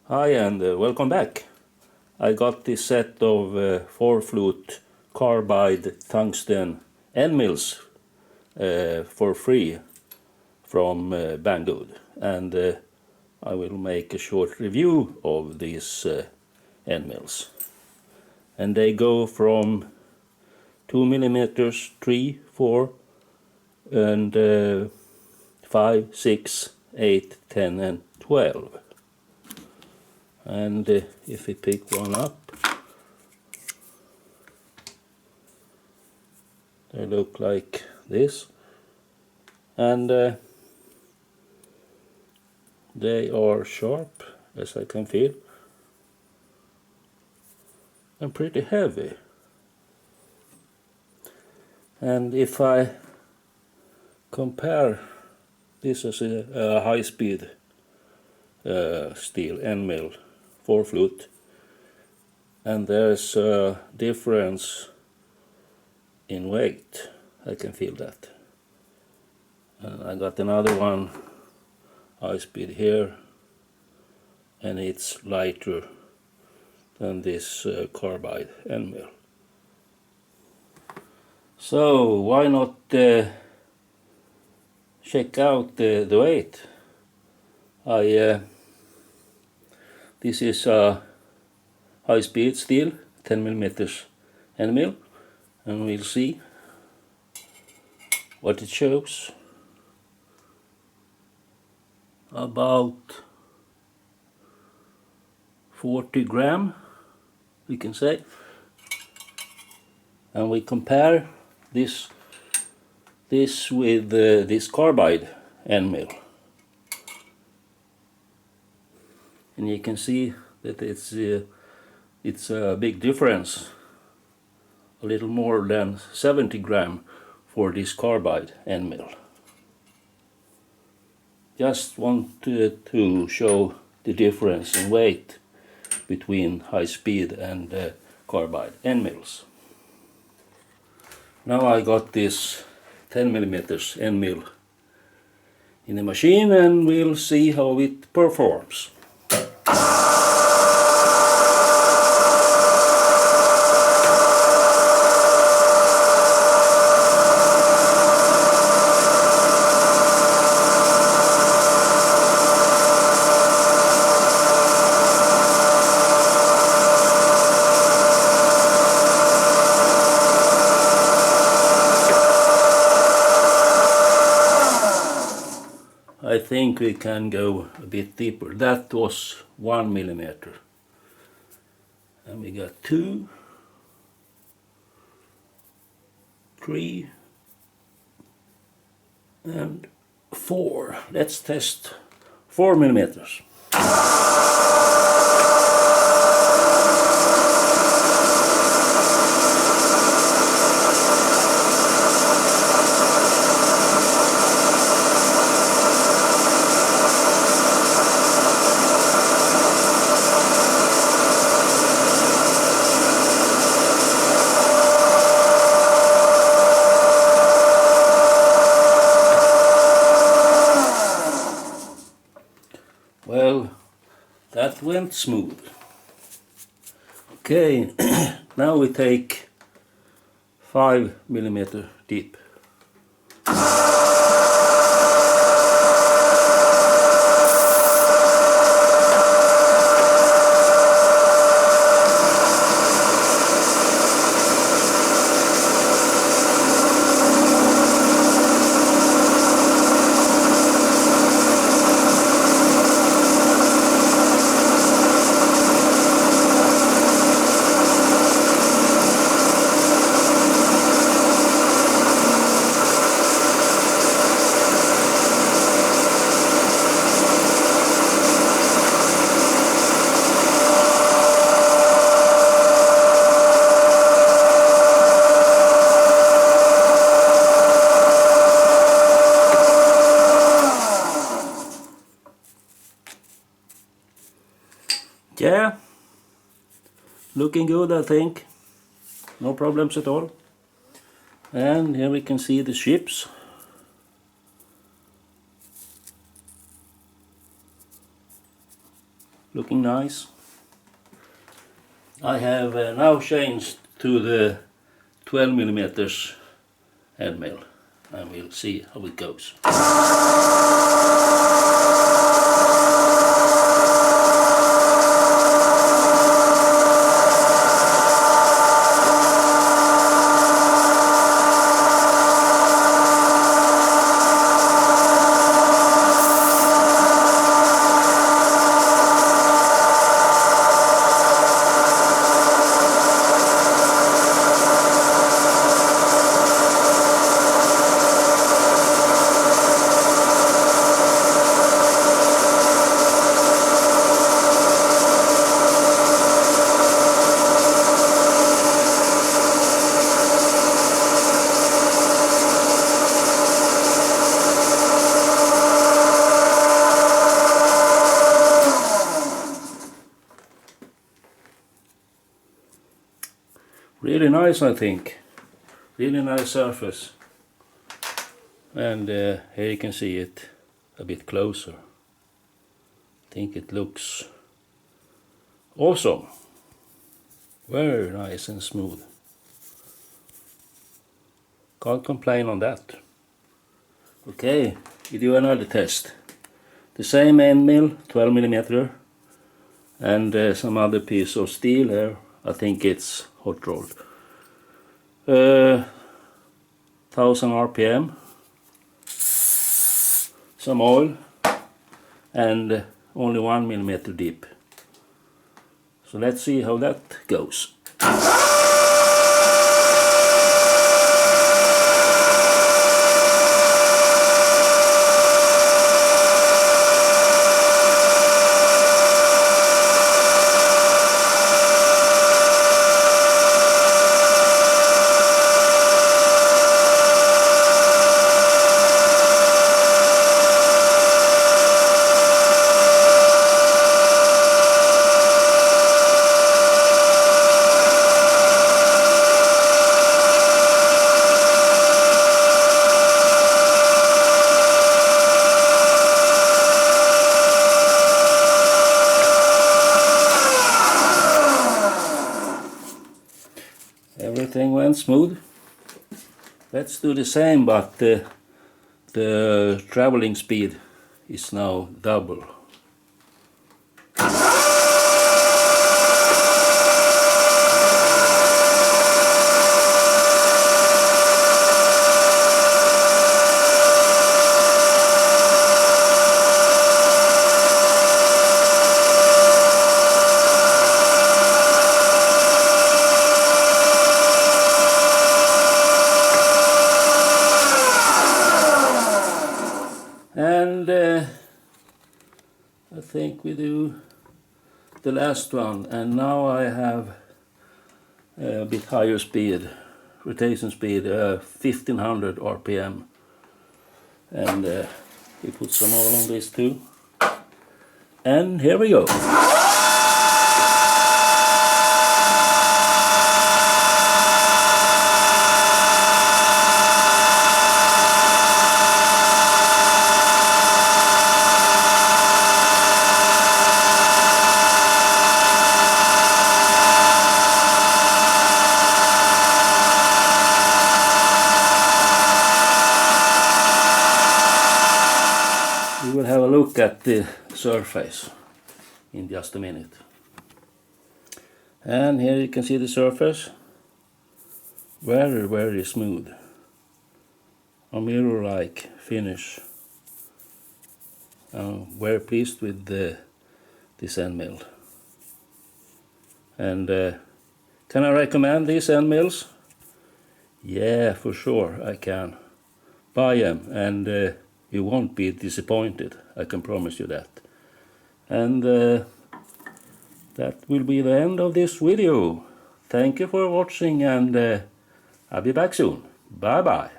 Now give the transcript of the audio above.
Hi and welcome back. I got this set of 4-flute carbide tungsten end mills for free from Banggood, and I will make a short review of these end mills. And they go from 2 millimeters, 3, 4, and 5, 6, 8, 10, and 12. And if we pick one up, they look like this, and they are sharp, as I can feel, and pretty heavy. And if I compare this as a high-speed steel end mill 4-flute, and there's a difference in weight, I can feel that. And I got another one high speed here, and it's lighter than this carbide end mill. So why not check out the weight? This is a high speed steel 10 millimeters end mill, and we'll see what it shows. About 40 gram, we can say. And we compare this with this carbide end mill, and you can see that it's a big difference, a little more than 70 gram for this carbide end mill. Just wanted to show the difference in weight between high speed and carbide end mills. Now I got this 10 millimeters end mill in the machine, and we'll see how it performs. I think we can go a bit deeper. That was 1 millimeter. And we got 2, 3, and 4. Let's test 4 millimeters. Well, that went smooth. Okay, now we take 5 millimeter deep. Yeah, looking good, I think. No problems at all. And here we can see the ships. looking nice. I have now changed to the 12 millimeters end mill, and we'll see how it goes. Really nice, I think. Really nice surface. And here you can see it a bit closer. I think it looks awesome. Very nice and smooth. Can't complain on that. Okay, we do another test. The same end mill, 12 millimeter, and some other piece of steel here. I think it's hot rolled. 1000 RPM, some oil, and only 1 millimeter deep. So let's see how that goes. Everything went smooth. Let's do the same, but the traveling speed is now double. And I think we do the last one, and now I have a bit higher speed, rotation speed, 1500 RPM, and we put some oil on this too, and here we go. We will have a look at the surface in just a minute. And here you can see the surface. Very, very smooth. A mirror-like finish. I'm very pleased with this end mill. And can I recommend these end mills? Yeah, for sure I can. Buy them, and you won't be disappointed, I can promise you that. And that will be the end of this video. Thank you for watching, and I'll be back soon. Bye bye.